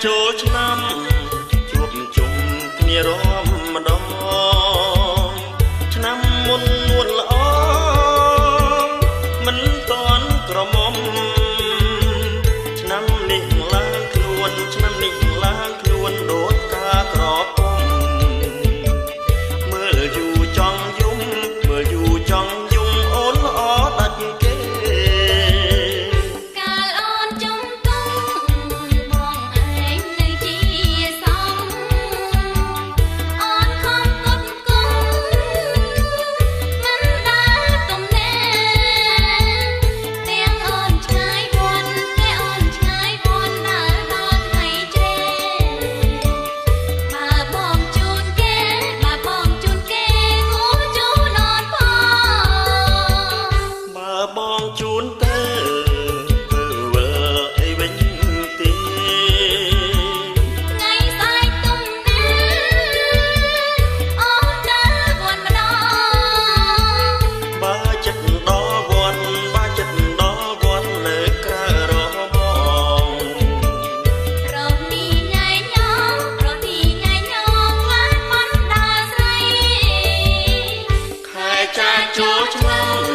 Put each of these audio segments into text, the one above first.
ចូលឆ្នាំជួបជុំគ្នារំម្ដងឆ្នាំមុននួនល្អមិនតាន់ក្រមុំឆ្នាំនេះឡើងខ្លួនឆ្នាំនេះឡើងខ្លួនដូចការក្រពុំមើលយូរចង់យំមើលយូរចង់យំអូនល្អដាច់គេបងជួនទៅធ្វើវើអីវិញទេថ្ងៃស្អែកទុំនេះអូនទៅវត្តម្ដងបើចិត្តដល់វត្តបើចិត្តដល់វត្តនៅក្រៅរហបងរនេះញ៉ៃញោមរនេះញ៉ៃញោមខ្លាចបណ្ដាស្រីខែចាតចូលឆ្នាំ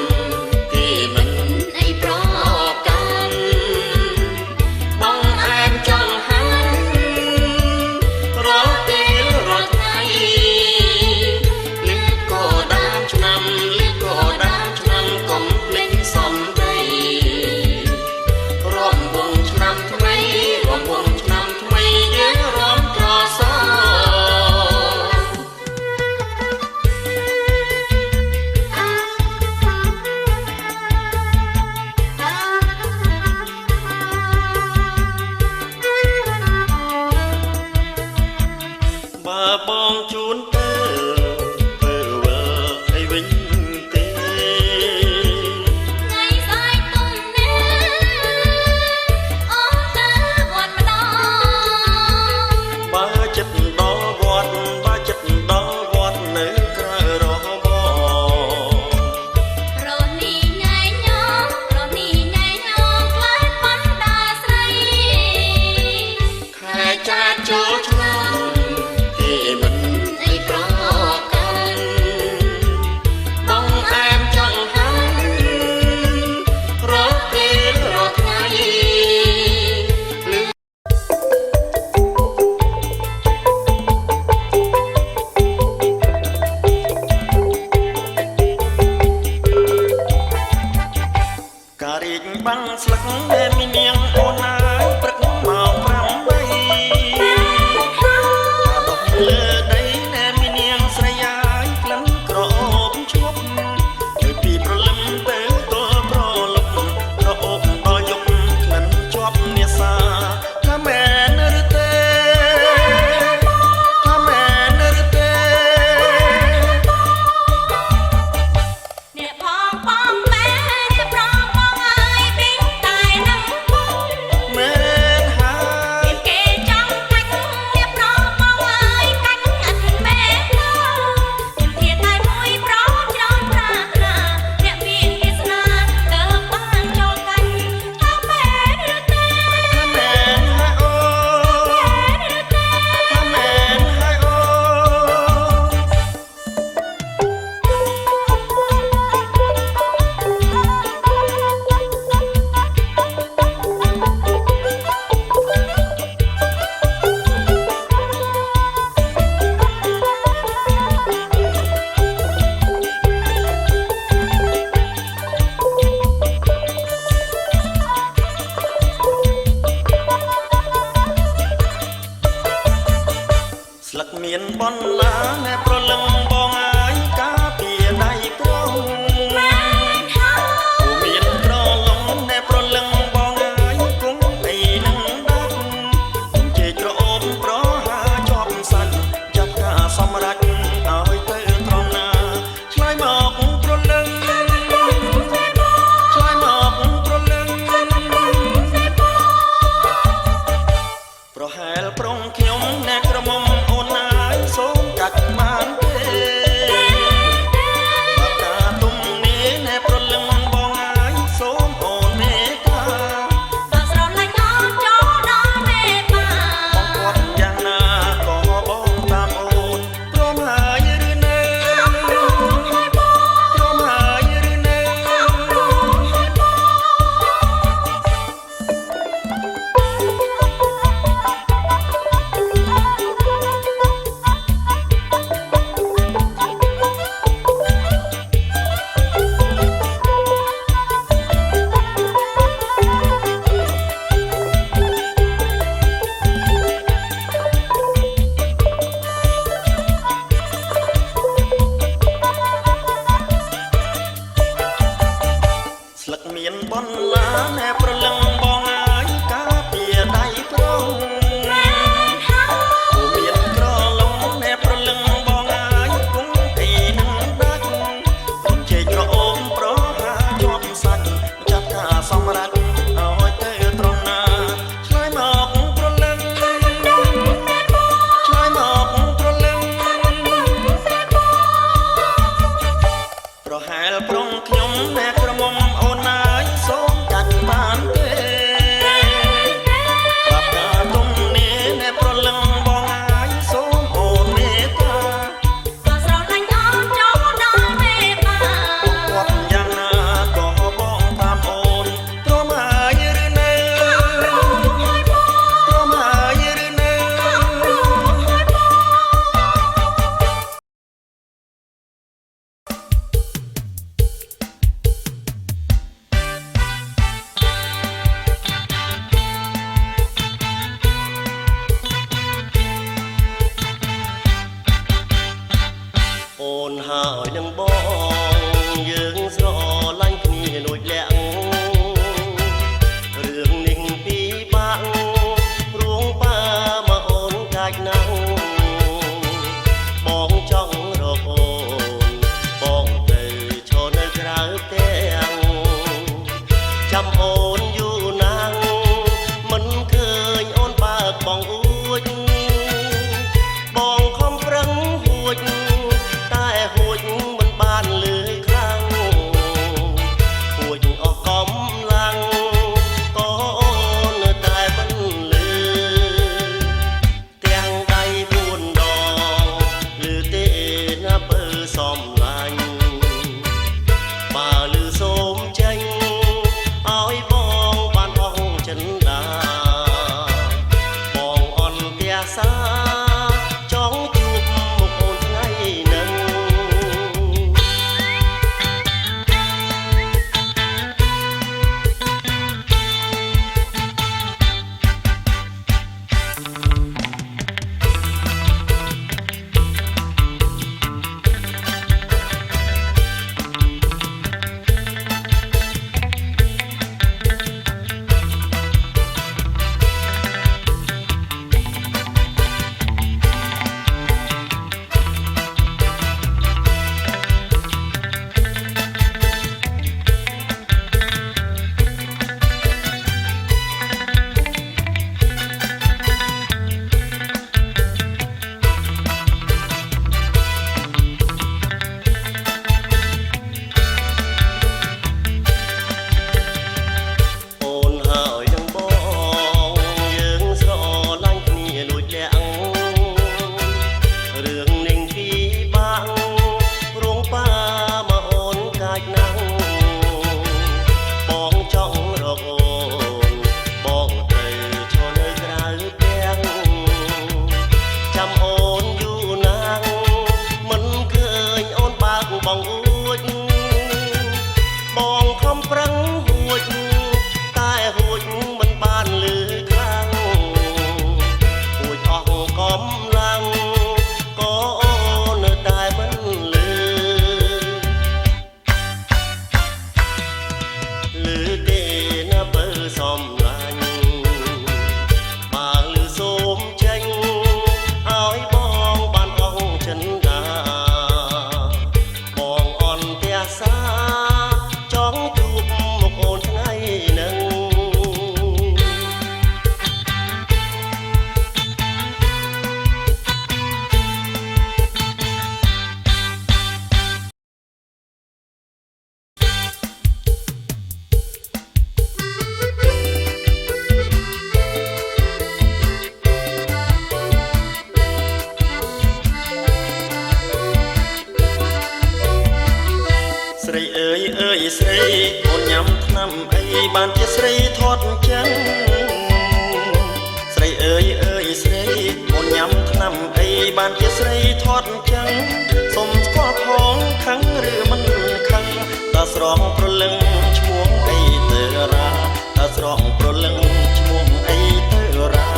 បាំងស្លឹកតែមីនាងអូនហើយព្រឹកមក8ដុកលើដីតែមីនាងស្រីហើយក្លិនក្រអូបឈប់ទៅពីប្រលឹមទៅទល់ប្រលប់ក្រអូបដល់យប់ក្លិនជាប់នេសាថាមែនឬទេថាមែនឬទេអ្នកផងផងមែនអ្នកប្រងផងហើយមែនហើយគេចង់កាច់អ្នកប្រងផងហើយកាច់អត់មែនគុំធាតតែមួយប្រងច្រើនប្រាថ្នាអ្នកមានវាសនាទៅបានចូលកាច់ថាមែនឬទេថាមែនហើយអូមែនឬទេថាមែនហើយអូស្លឹកមានបន្លាណែប្រលឹងបងហើយការពារដៃព្រងមែនហើយមានប្រឡងណែប្រលឹងបងហើយគង់អីនឹងដាច់ជេរក្រអូបប្រហាជាប់សាច់ចាត់ការសម្រេចឲ្យទៅត្រង់ណាឆ្លើយមកប្រលឹងឆ្លើយមកប្រលឹងប្រហែលប្រុងខ្ញុំណែក្រមុំអូនហើយសូមកាត់បានទេ ចណាំងបងចង់រកអូនបងទៅឈរនៅក្រៅផ្ទះចាំអូនយូរណាស់មិនឃើញអូនបើកបងអួចបងខំប្រឹងហួចតែហួចមិនបានលឺខ្លាំងហួចអស់កំឡាំងក៏អូននៅតែមិនលឺទាំងដៃ4ដងលឺទេណាបើសំឡាញ់បើលឺសូមចេញឲ្យបងបានអស់ចិនដាបងអន់ផ្ទះសាចង់ជួបមុខអូនថ្ងៃនឹងបងអួចបងខំប្រឹងហួចតែហួចមិនបានលឺខ្លាំងហួចអស់កំឡាំងក៏អូននៅតែមិនលឺលឺទេណាបើសំឡាញ់បើលឺសូមចេញឲ្យបងបានអស់ចិនដាសាចង់ជួបមុខអូនថ្ងៃនឹងស្រីអើយអើយស្រីអូនញ៉ាំថ្នាំអីបានជាស្រីធាត់ចឹងស្រីអើយអើយស្រីអូនញ៉ាំថ្នាំអីបានជាស្រីធាត់ចឹងសុំស្គាល់ផងខឹងឬមិនខឹងតើស្រងប្រលឹងឈ្មោះអីទៅរាតើស្រងប្រលឹងឈ្មោះអីទៅរា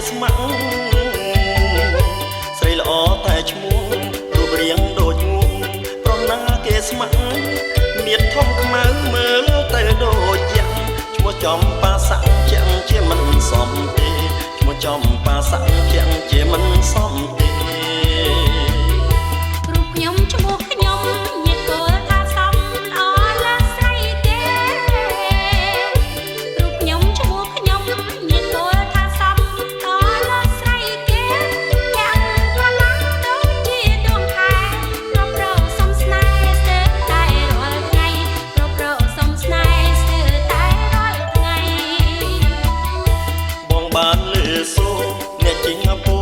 ស្មាក់ស្រីល្អតែឈ្មោះរូបរាងដូចងួងប្រណាគេស្មាក់មានធំខ្មៅមើលទៅដូចយ៉ាងឈ្មោះចំប៉ាសាក់ជាងជាមិនសមទេឈ្មោះចំប៉ាសាក់ជាងជាមិនសមទេរូបខ្ញុំឈ្មោះខ្ញុំញាតិគល់ថាសមល្អលើស្រីទេរូបខ្ញុំឈ្មោះខ្ញុំញាតិគល់ថាសមបានលឺសូអ្នកជីងពោ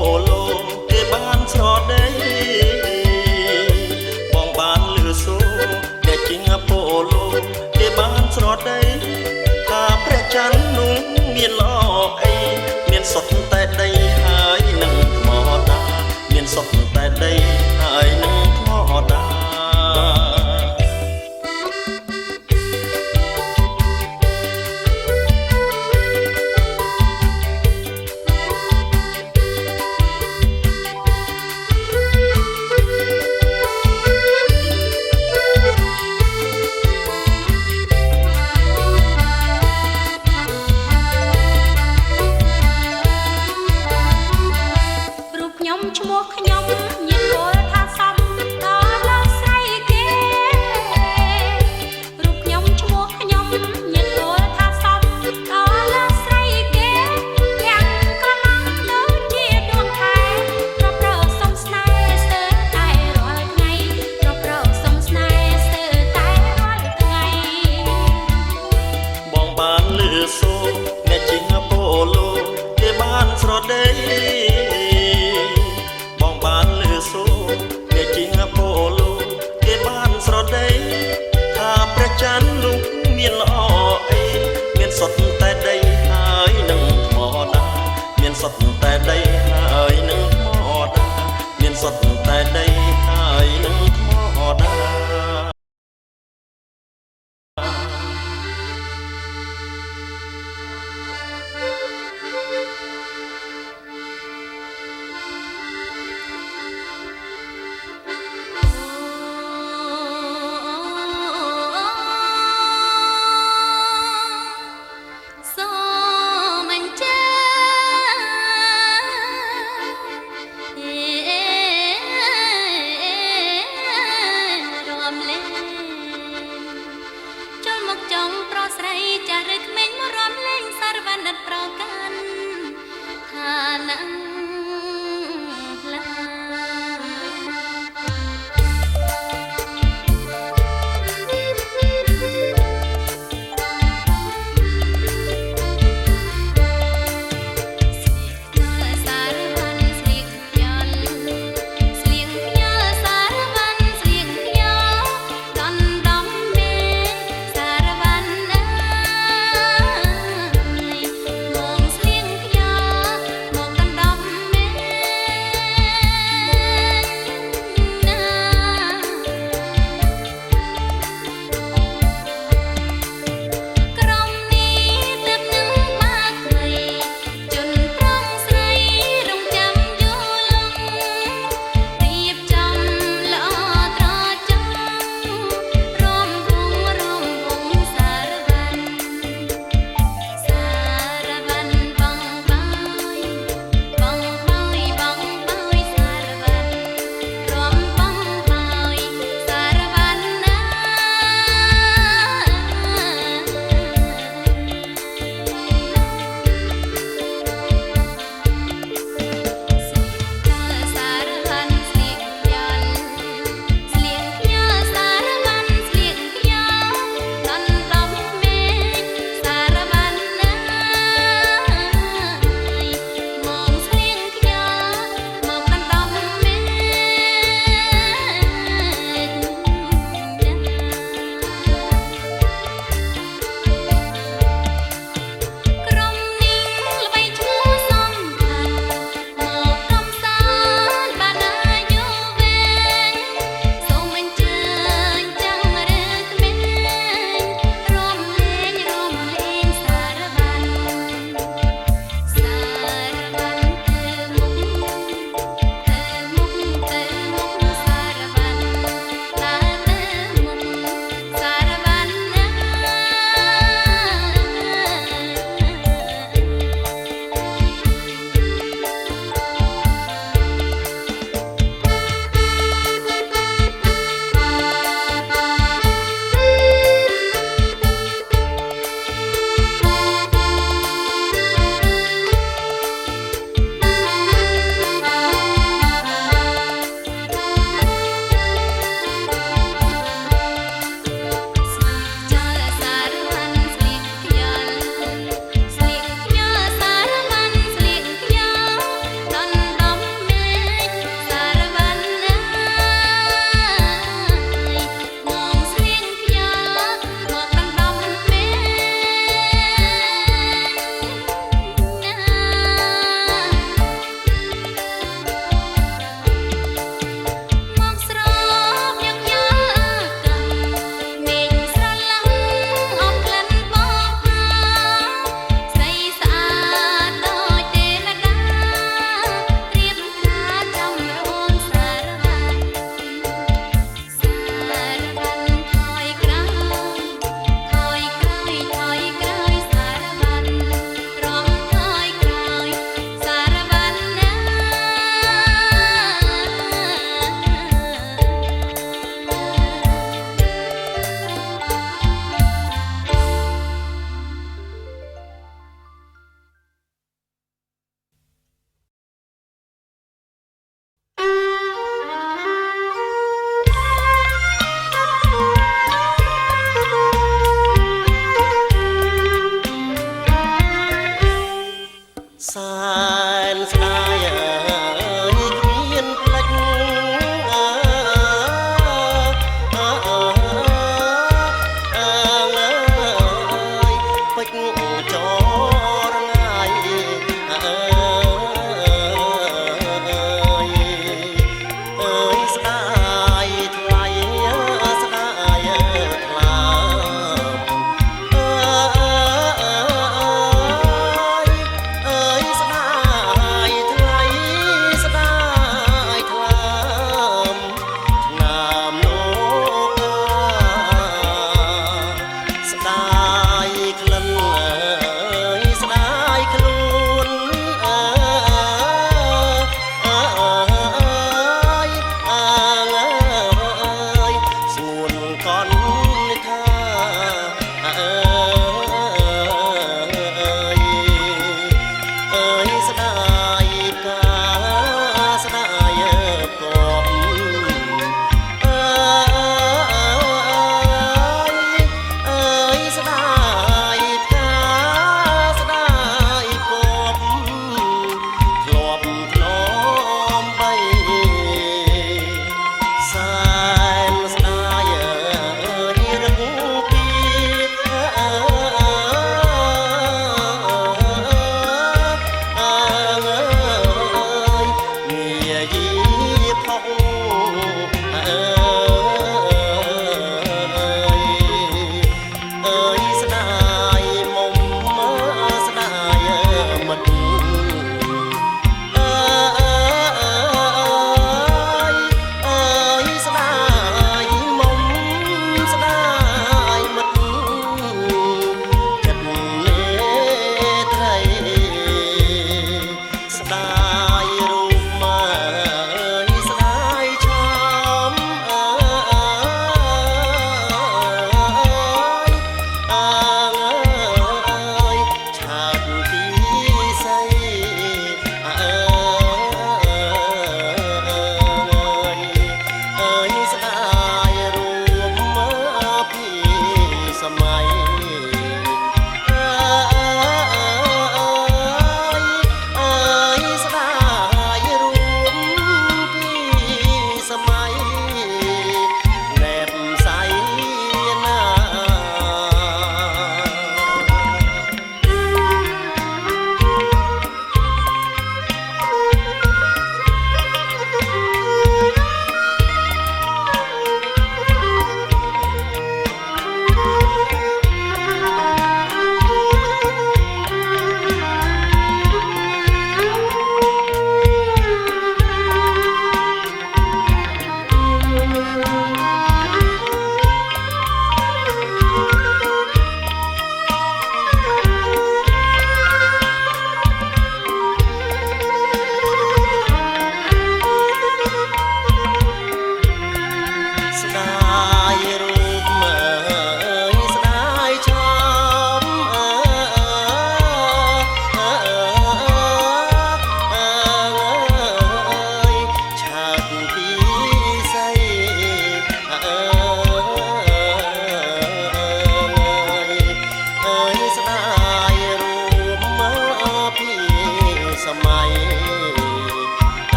ខ្ញុំឈ្មោះខ្ញុំញាតិគោលថាសំដល់លើស្រីគេរូបខ្ញុំឈ្មោះខ្ញុំញាតិគោលថាសំដល់លើស្រីគេទាំងកន្លងដូចជាដួងខែប្រប្រសុំស្នេហ៍ស្ទើរតែរាល់ថ្ងៃប្រប្រសុំស្នេហ៍ស្ទើរតែរាល់ថ្ងៃ បងបានលឺសូរអ្នកជីងប៉ូឡូគេបានស្រដីបងបាន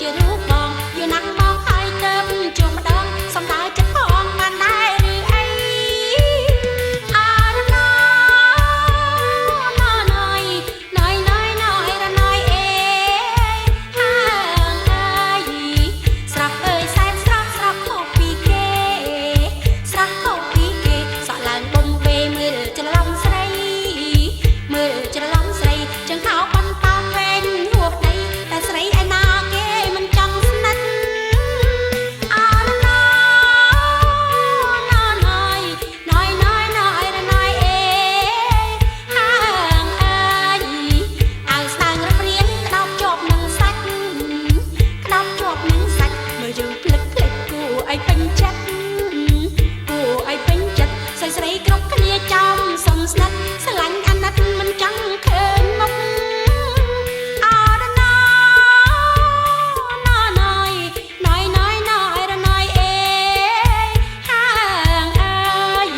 ជារូបបងយូរណាស់មកហើយទៅជួបម្ដងសំដៅចិត្តផងបានដែរឬអីអរណោណយណយណយណយរណយអេហាងអើយស្រស់អើយសែនស្រស់ស្រស់ខុសពីគេស្រស់ខុសពីគេសក់ឡើងបំពេមើលច្រឡំស្រីមើលច្រឡំស្រីចឹងខោប៉ុនតោវែងហួសដីតែស្រីឯណាគេមិនចង់ស្និទ្ធអរណោណយណយណយណយរណយអេហាងអើយអាវស្ដើងរឹបរៀងក្តោបជាប់នឹងសាច់ក្តោបជាប់នឹងសាច់មើលយើងភ្លឹកភ្លេចគួរឲ្យពេញចិត្តគួរឲ្យពេញចិត្តស្រីគ្រប់គ្នាចំសំស្និទ្ធស្រឡាញ់អាណិតមិនចង់ឃើញមុខអរណោណយណយណយណយរណយអេហាងអើយ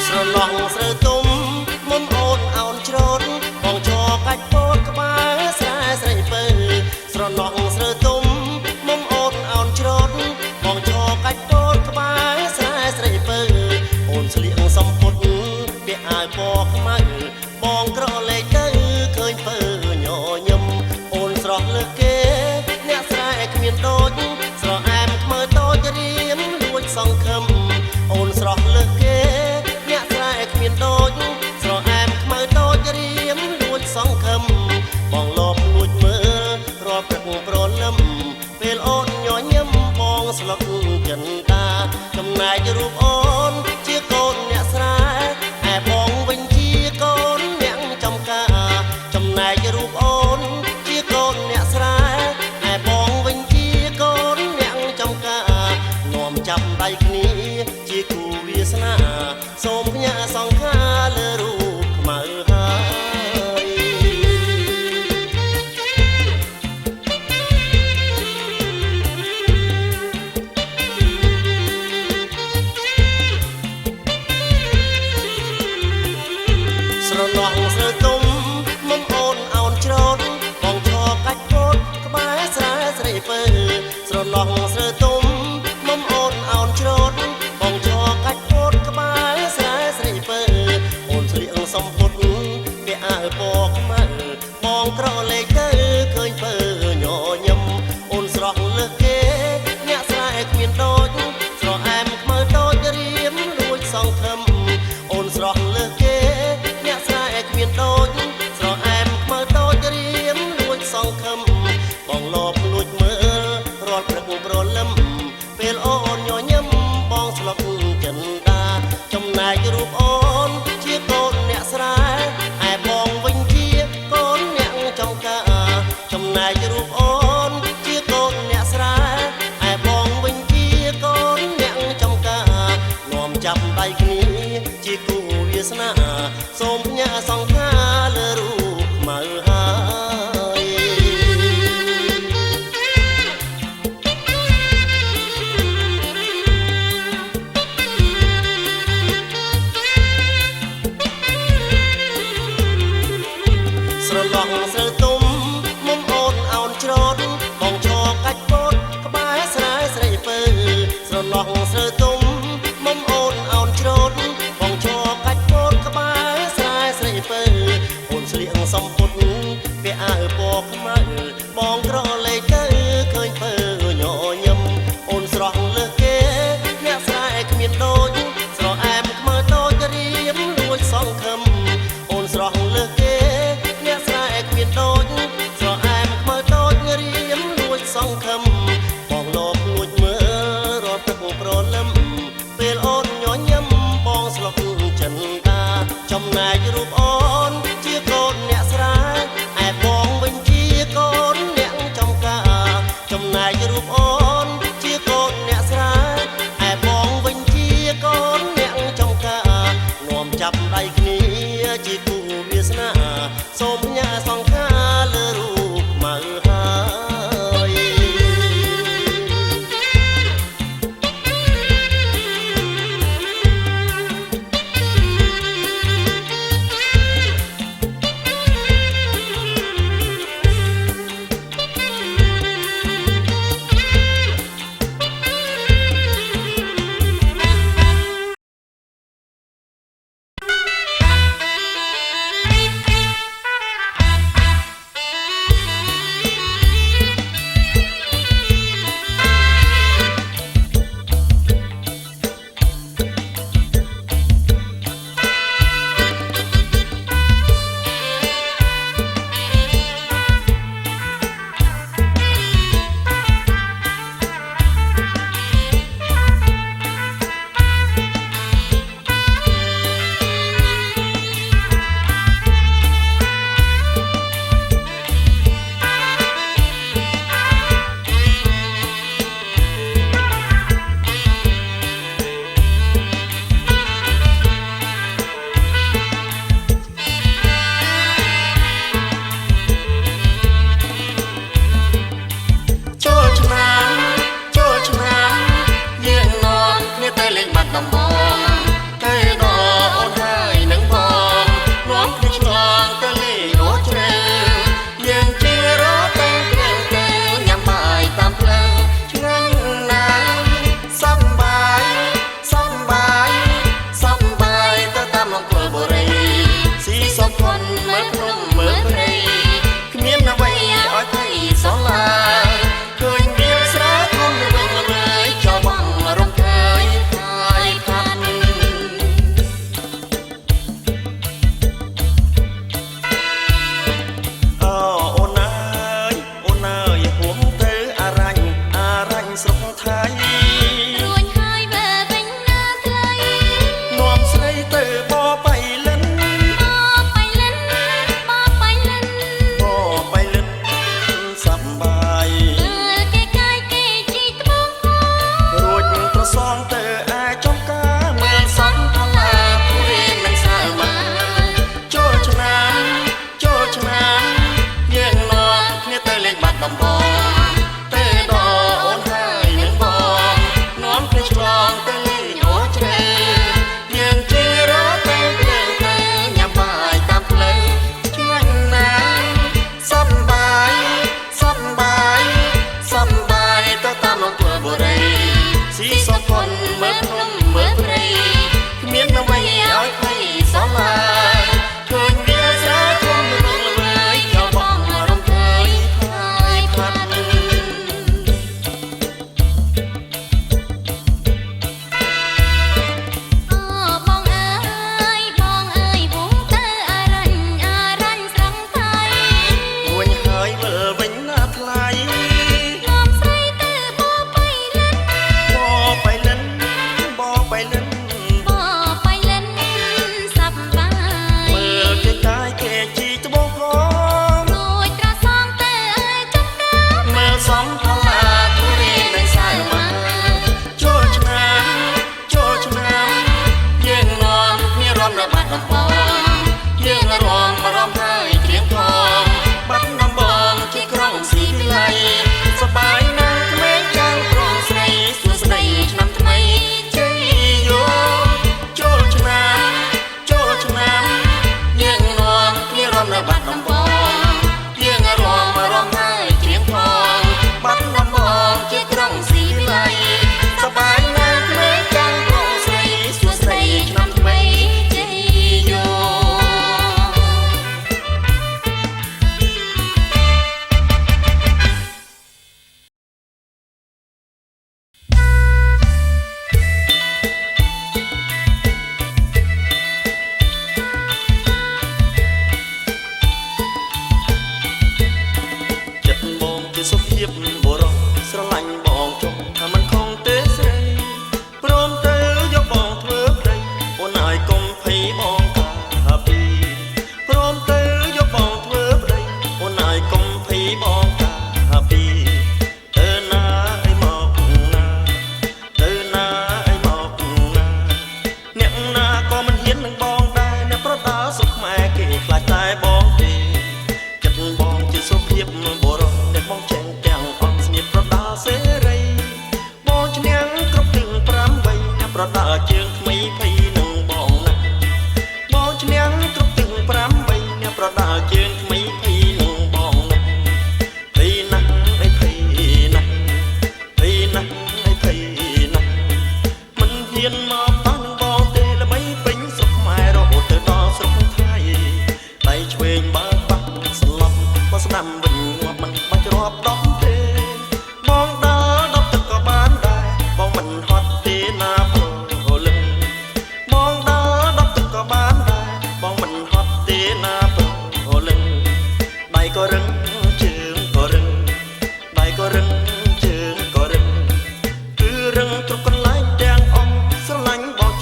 ស្រឡងស្រូវទុំមុំអូនអោនច្រូតបងចកាច់ពោតក្បែរស្រែស្រីពើស្រឡងស្រូវទុំមុំអូនអោនច្រូតបងចកាច់ពោតក្បែរស្រែស្រីពើអូនស្លៀកសំពត់ពាក់អាវពណ៌ខ្មៅបងក្រឡេកទៅឃើញពើញញឹមអូនស្រស់លើសគេអ្នកស្រែគ្មានដូចស្រអែមខ្មើតូចរៀមលួចសង្ឃឹមអូនស្រស់លើសគេអ្នកស្រែគ្មានដូចស្រអែមខ្មៅតូចរៀមលួចសង្ឃឹមបងលបលួចមើលរាល់ព្រឹកព្រលឹមពេលអូនញញឹមបងស្លុតចិនតាចំណែករូបអូនជាកូនអ្នកស្រែឯបងវិញជាកូនអ្នកចំការចំណែករូបអូនជាកូនអ្នកស្រែឯបងវិញជាកូនអ្នកចំការនាំចាប់ដៃគ្នាជាគូវាសនាសូមផ្ញើសង្ខាលើរូបខ្មៅហើយ ស្រឡងស្រូវទុំមុំអូនអោនច្រូតបងឈរកាច់ពោតក្បែរស្រែស្រីពើស្រឡងស្រូវទុំមុំអូនអោនច្រូតបងឈរកាច់ពោតក្បែរស្រែស្រីពើអូនស្លៀកសំពត់ពាក់អាវពណ៌ខ្មៅបងក្រឡេកទៅឃើញពើញញឹមអូនស្រស់លើសគេអ្នកស្រែគ្មានដូចស្រអែមខ្មៅតូចរៀមលួចសង្ឃឹមអូនស្រស់លើសគេអ្នកស្រែគ្មានដូចស្រអែមខ្មៅតូចរៀមលួចសង្ឃឹមបងលបលួចមើលរាល់ព្រឹកព្រលឹមពេលអូនញញឹមបងស្លុតចិនតាចំណែករូបអូនជាកូនអ្នកស្រែឯបងវិញជាកូនអ្នកចំការចំណែករូបអូនជាកូនអ្នកស្រែឯបងវិញជាកូនអ្នកចំការនាំចាប់ដៃគ្នាជាគូវាសនាសូមផ្ញើសង្ខាលើរូបខ្មៅហើយ ស្រឡងស្រូវទុំមុំអូនអោនច្រូតបងឈរកាច់ពោតក្បែរស្រែស្រីពើស្រឡងស្រូវទុំមុំអូនអោនច្រូតបងឈរកាច់ពោតក្បែរស្រែស្រីពើអូនស្លៀកសំពត់ពាក់អាវពណ៌ខ្មៅបងក្រឡេកទៅឃើញពើញញឹមអូនស្រស់លើសគេអ្នកស្រែគ្មានដូចស្រអែមខ្មៅតូចរៀមលួចសង្ឃឹមអូនស្រស់លើសគេអ្នកស្រែគ្មានដូចស្រអែមខ្មៅតូចរៀមលួចសង្ឃឹមបងលបលួចមើលរាល់ព្រឹកព្រលឹមពេលអូនញញឹមបងស្លុតចិនតាចំណែករូបអូនជាកូនអ្នកស្រែឯបងវិញជាកូនអ្នកចំការចំណែករូបអូនជាកូនអ្នកស្រែ ដំបងតែដល់អូនហើយនឹងបងនាំគ្នាឆ្លងទៅលេងរត់ជ្រៅយើងជារត់ទៅផ្លូវទៅញ៉ាំបាយតាមផ្លូវឆ្ងាញ់ណាស់សប្បាយសប្បាយសប្បាយទៅតាមមង្គលបុរីស៊ីសុខធនមើលភ្នំមើលព្រៃគ្មានអ្វីឲ្យភ័យសោះឡើយឃើញមានស្រែធំល្វឹងល្វើយចោលបងរំភើយហើយផាត់អូនអើយអូនអើយហួងទៅអារញ្ញស្រុកថៃរួញហើយបើវិញណាថ្លៃនាំស្រីទៅបបៃលិនបបៃលិនបបៃលិនបបៃលិនសប្បាយមើលគេកាយគេជីត្បូងផងរួចប្រសងទៅអាចចំការមើលសំផល្លាព្រៀននឹងសើមកចូលឆ្នាំយើងនាំគ្នាទៅលេងបាត់ដំបងទៅដល់អូនហើយនឹងបងនាំគ្នាឆ្លងទៅលេងអូជ្រៅយើងជិះរត់ទៅផ្លូវទៅញ៉ាំបាយតាមផ្លូវឆ្ងាញ់ណាស់សប្បាយសប្បាយសប្បាយទៅតាមមង្គលបុរីស៊ីសុខធនមើលភ្នំមើលព្រៃគ្មានអ្វីឲ្យភ័យសោះឡើយឃើញវាស្រែធំល្វឹងល្វើយចោលបងរំភើយហើយផាត់អូបងអើយហួងទៅអារញ្ញស្រុកថៃរួញហើយវិលវិញណាថ្លៃនាំស្រីទៅបបៃលិនបបៃលិនបបៃលិនបបៃលិនសប្បាយ មើលគេកាយគេជីត្បូងផង រួចត្រសងទៅចំការ មើលសំផល្លាទុរៀននឹងសើមកចូលឆ្នាំយើងនាំគ្នារំរបាត់ដំបងយើងរំហើយត្រៀមផងបាត់ដំបងជាក្រុងស៊ីវិល័យសប្បាយណាស់ក្មេងចៅប្រុសស្រីសួស្ដីឆ្នាំថ្មីជ័យយោចូលឆ្នាំយើងនាំគ្នារំរបាត់ដំបងយើងរំហើយត្រៀមផងបាត់ដំបងជាក្រុងស៊ីវិល័យសប្បាយណាស់ក្មេងចៅប្រុសស្រីសួស្ដីឆ្នាំថ្មីជ័យយោ ចិត្តបងជាសុភាពបរោះស្រឡាញ់បងចុះថាมันខំទេស្រីព្រមទៅយកបងធ្វើប្តីអូនហើយកុំភ័យបងកាពីព្រមទៅយកបងធ្វើប្តីអូនហើយកុំភ័យបងកាពីទៅណាអីមកណាទៅណាអីមកណាអ្នកណាក៏មិនហ៊ាននឹងបងដែរអ្នកប្រដាល់សុខខ្មែរគេខ្លាចតែបងទេចិត្តបងជាសុភាពបរោះអ្នកបងចេះទាំងអង្គស្នៀតប្រដាល់សេរីបងឈ្នះគ្រប់ទាំង8អ្នកប្រដាល់ជើងថ្មីភ័យនឹងបងណាស់បងឈ្នះគ្រប់ទាំង8អ្នកប្រដាល់ជើងថ្មីភ័យនឹងបងណាស់ភ័យណាស់អីភ័យណាស់ភ័យណាស់អីភ័យណាស់មិនហ៊ានមកប៉ះនឹងបងទេល្បីពេញស្រុកខ្មែររហូតទៅដល់ស្រុកថៃដៃឆ្វេងបើប៉ះស្លប់បើស្ដាំវិញងាប់មិនបាច់រាប់ដប់ទេបងដើរ10ទឹកក៏បានដែរបងមិនហត់ទេណាព្រលឹងបងដើរ10ទឹកក៏បានដែរបងមិនហត់ទេណាព្រលឹងដៃក៏រឹងជើងក៏រឹងដៃក៏រឹងជើងក៏រឹងគឺរឹងគ្រប់កន្លែងទាំងអង្គស្រឡាញ់បង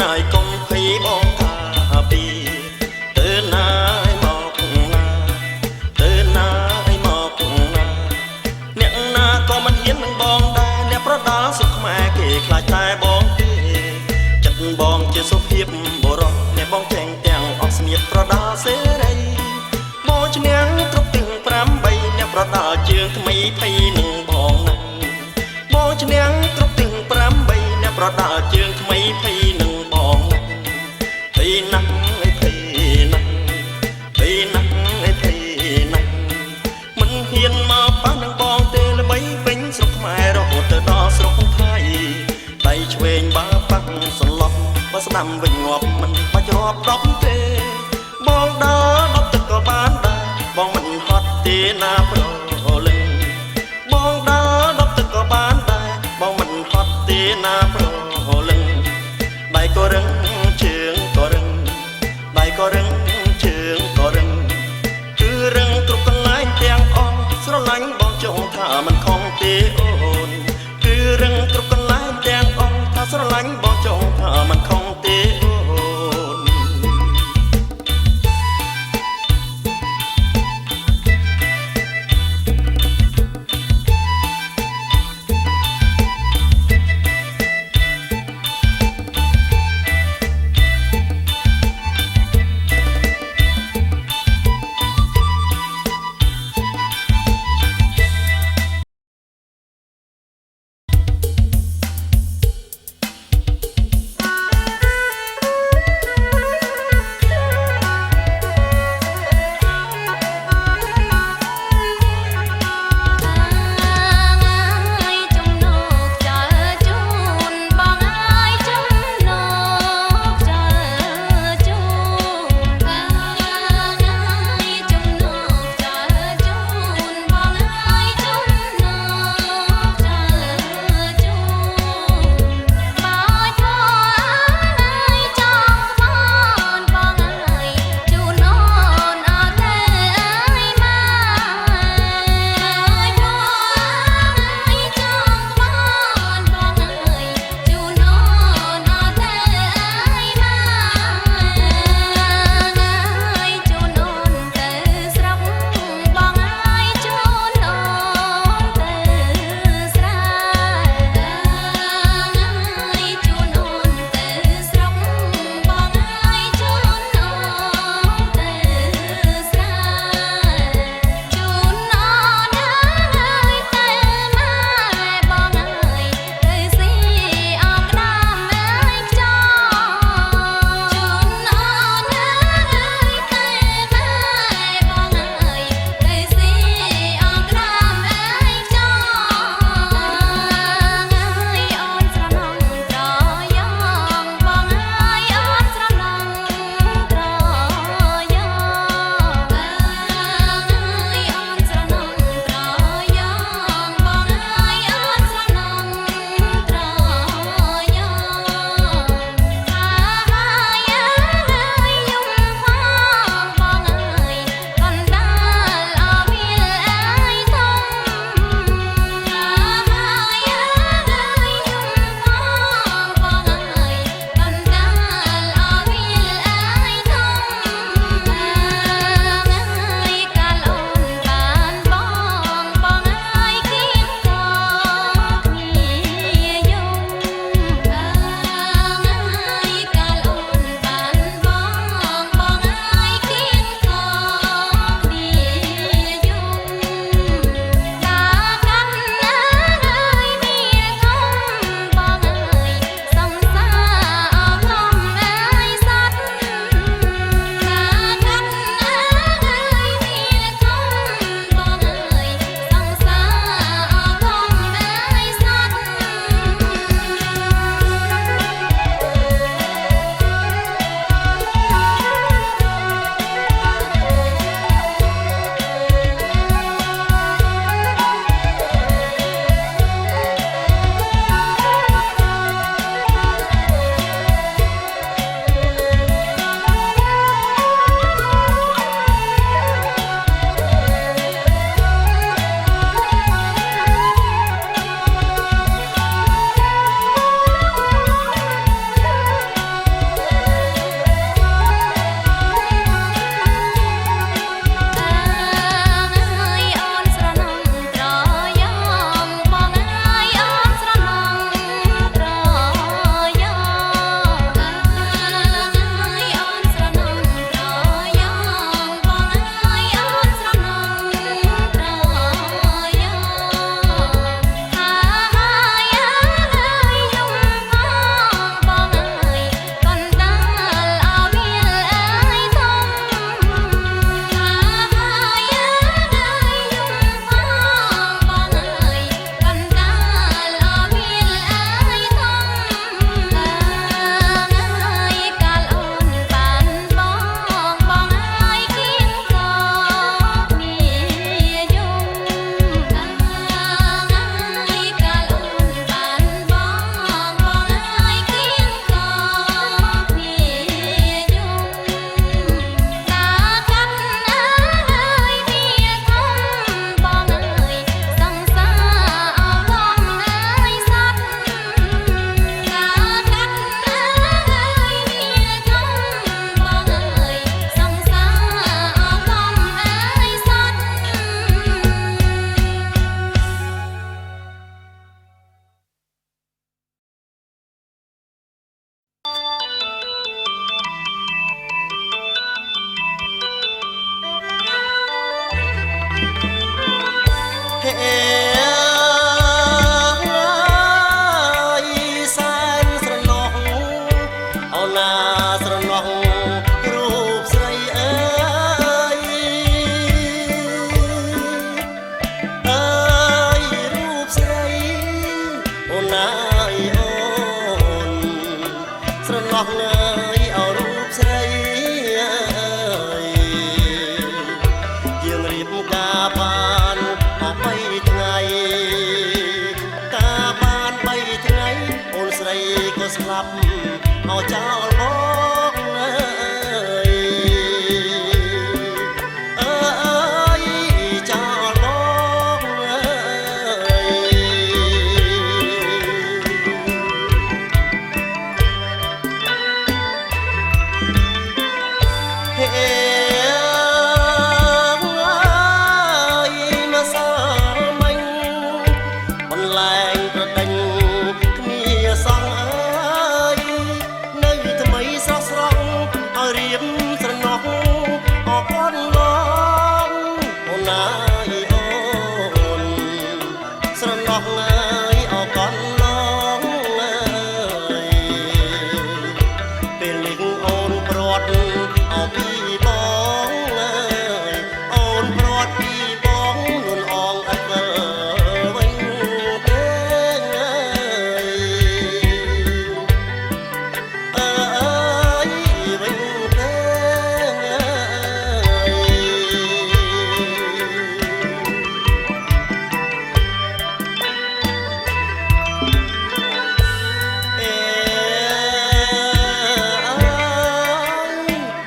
ណាយកុំភ័យបងថាពីទៅណាឲ្យមកណាទៅណាឲ្យមកណាអ្នកណាក៏មិនហ៊ាននឹងបងដែរអ្នកប្រដាល់សុខខ្មែរគេខ្លាចតែបងទេចិត្តបងជាសុភាពបរោះអ្នកបងចែងទាំងអស់ស្នៀតប្រដាល់សេរីបងឈ្នះគ្រប់ទាំង8អ្នកប្រដាល់ជើងថ្មីភ័យនឹងបងណាបងឈ្នះគ្រប់ទាំង8អ្នកប្រដាល់ជើងថ្មីភ័យនឹងបងណាភ័យណាស់អីភ័យណាស់ភ័យណាស់អីភ័យណាស់មិនហ៊ានមកប៉ះនឹងបងទេល្បីពេញស្រុកខ្មែររហូតទៅដល់ស្រុកថៃដៃឆ្វេងបើប៉ះសន្លប់បើស្ដាំវិញងាប់មិនបាច់រាប់10ទេបងដើរ10ទឹកក៏បានដែរបងមិនហត់ទេណាប្រលឹងបងដើរ10ទឹកក៏បានដែរបងមិនហត់ទេណាប្រលឹងដៃក៏រឹងជើងក៏រឹងដៃក៏រឹងជើងក៏រឹងគឺរឹងគ្រប់កន្លែងទាំងអស់ស្រឡាញ់បងចង់ថាមិនខំទេអូនគឺរឹងគ្រប់កន្លែងទាំងអស់ថាស្រឡាញ់បងចង់ថាមិនខំទេអូន ណាស្រណោះរូបស្រីអើយអើយរូបស្រីអូនណាយអូនស្រណោះណាយអោរូបស្រីអើយយើងរៀបការបានអស់3ថ្ងៃការបាន3ថ្ងៃអូនស្រីក៏ស្លាប់អោចោលបងអើយអើយចោលបងអើយហេមកសល់មិញបន្លែងប្រដេញគ្នាសងអើយនៅថ្មីស្រស់ស្រង់ឲ្យរៀបស្រណោះអរគុណបងអូនណាយអូនស្រណោះអើយអរគុណបងអើយពេលនេះអូនព្រាត់អោពីបងអើយអូនព្រាត់ពីបងនួនអងអត់វិលវិញទេអើយអើយវិញទេអេ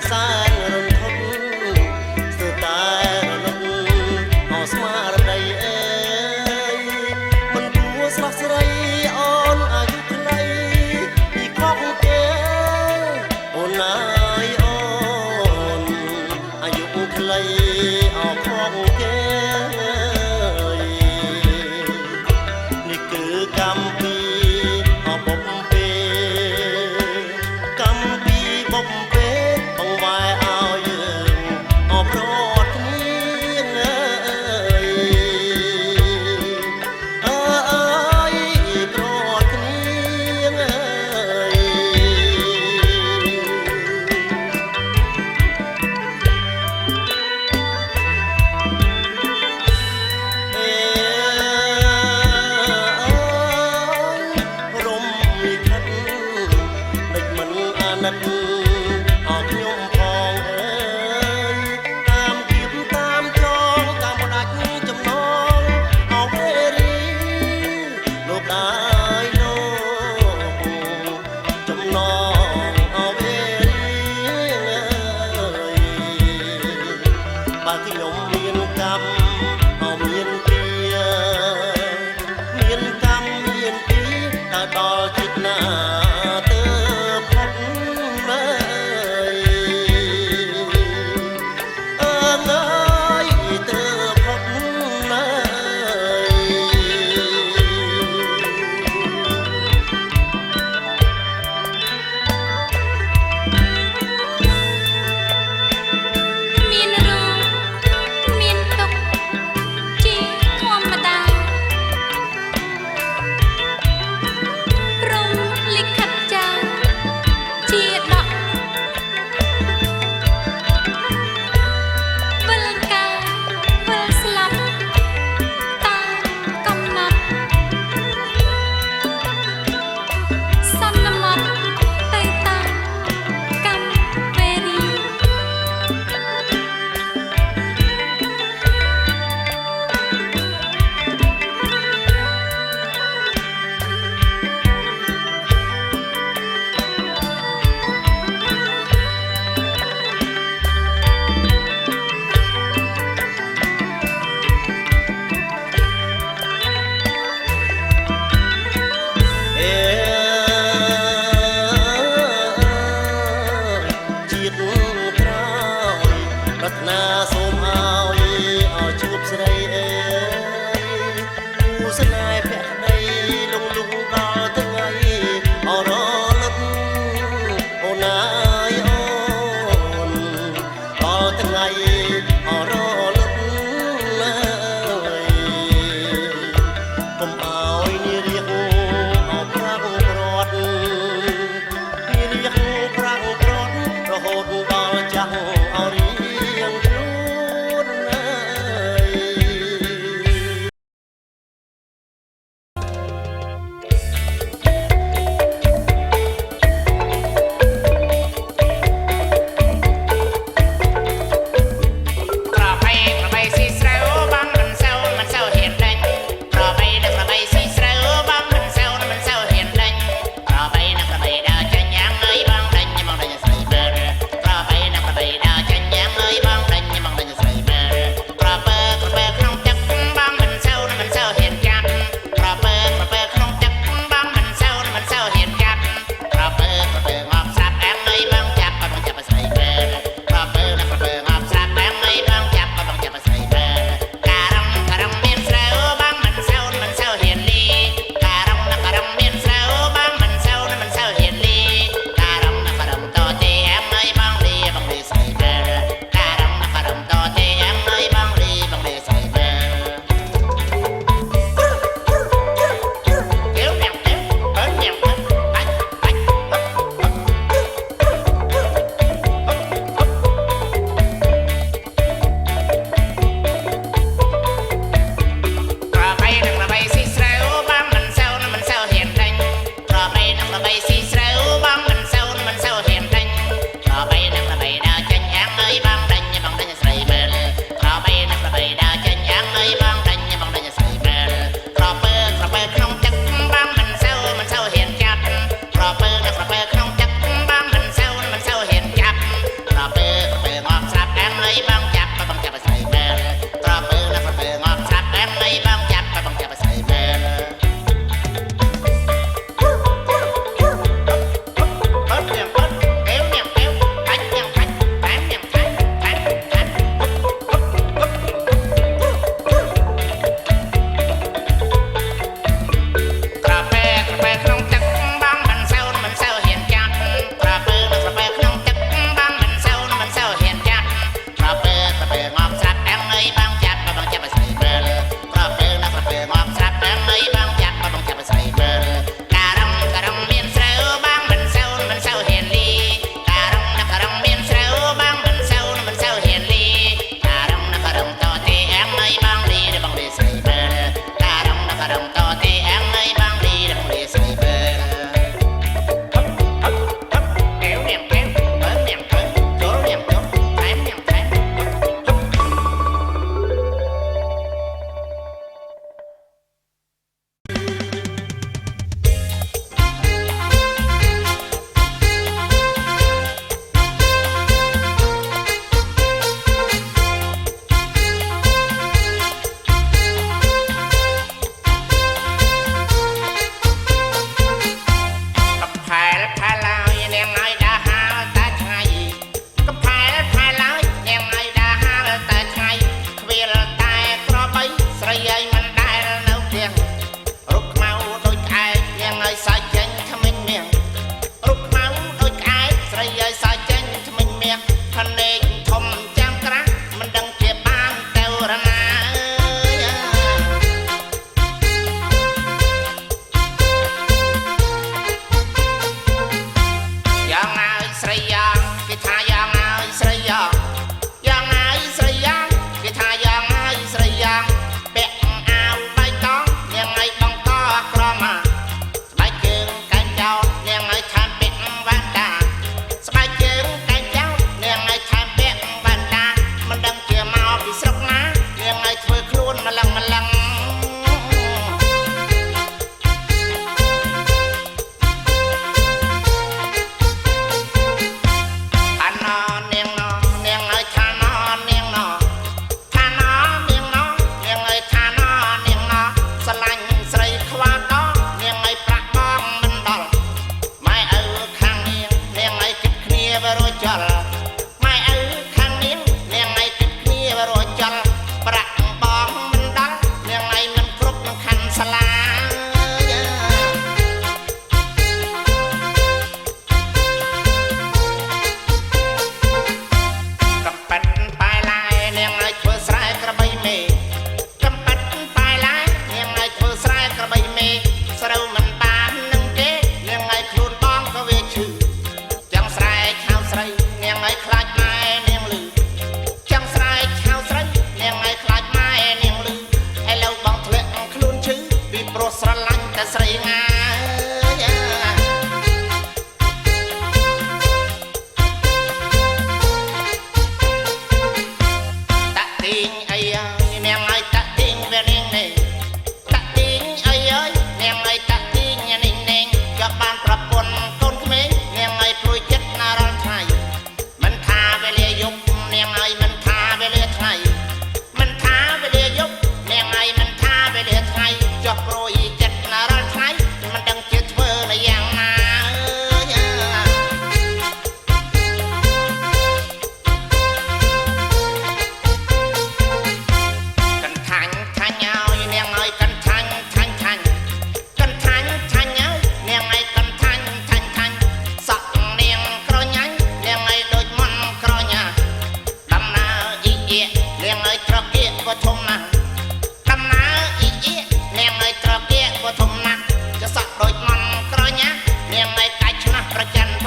សែនរន្ធត់ស្ទើរតែរលត់អស់ស្មារតីអើយមិនគួរស្រស់ស្រីអូនអាយុខ្លីពីខុសទេអូនណាយអូនអាយុខ្លីអស់ខុសទេនេះគឺកម្មពីអបុកពេកម្មពីបុកពេបងវ៉ែឲ្យយើងអបរត់គ្នាអើយអើយប្រត់គ្នាអើយអេរំលិខិតដឹកមិនអាណិតអរខ្ញុំផងអើយតាមគៀបតាមចងតាមផ្ដាច់ចំណងអវេរីលោកអើយលោកចំណងអវេរីអើយបើខ្ញុំមានកម្មអមានពីមានកម្មមានពីតើដល់ចិត្តណាទៅផុតមើ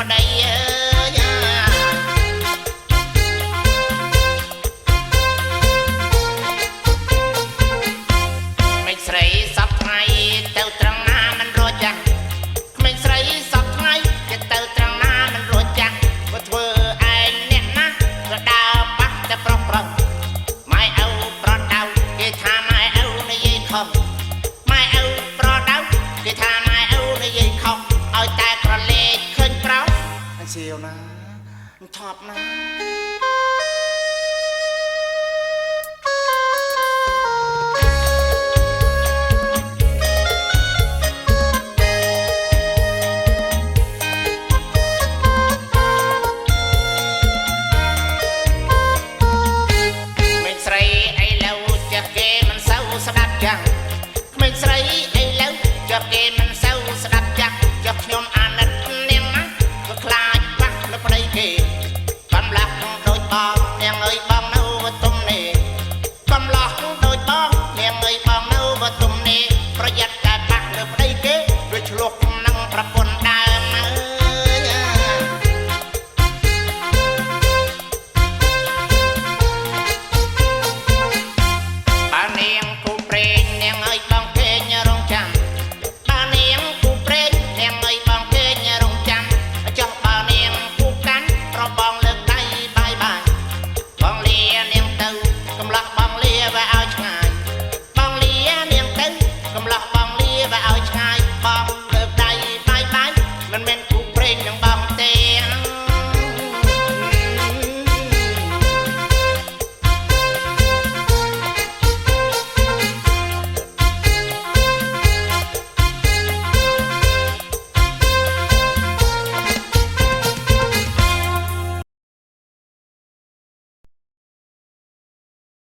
ម្ដីអើយមិនស្រីសពថ្ងៃទៅត្រង់ណាមិនរួចចាស់ក្មេងស្រីសពថ្ងៃគេទៅត្រង់ណាមិនរួចចាស់ក៏ធ្វើឯងអ្នកណាក៏ដើរបាក់តែប្រុសប្រុសម៉ែឪប្រដៅគេថាម៉ែឪនិយាយខុសម៉ែឪប្រដៅគេថាម៉ែឪនិយាយខុសឲ្យតែក្រឡេកឃើញប្រោសអញសៀវណាថប់ណា